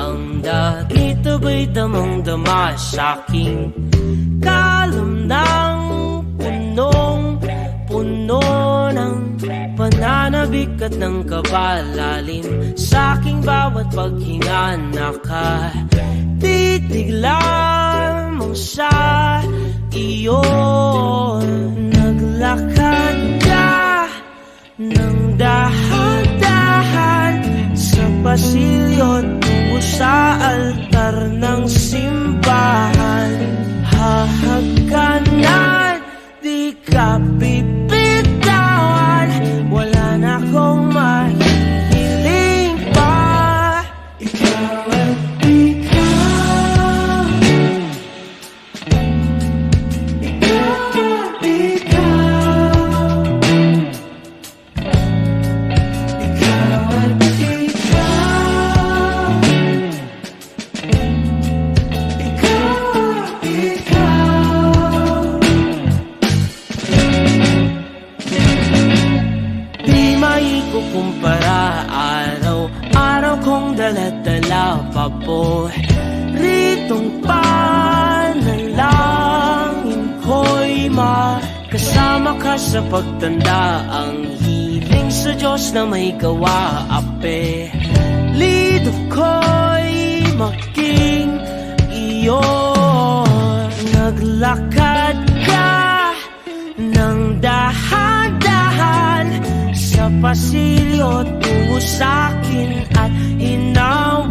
ang dagito ba'y damang-dama sa'king kalam ng punong-puno ng pananabik at ng kabalalim. Sa'king bawat paghinga nakatitig lamang sa iyo. Naglakad ka ng dahan-dahan sa pasilyo tungo sa altar ng simbahan. Hahagkanan, di ka bibitawan, wala na akong mahihiling pa. Ikaw at ikaw, ikaw at ikaw, ikaw at ikaw, di maikukumpara, araw-araw kong dala-dala pa po ritong panalangin ko'y makasama ka sa pagtanda. Ang hiling sa Diyos na may gawa, apelido ko'y maging iyo. Naglakad ka ng dahan-dahan sa pasilyo tungo sa'kin at hinawa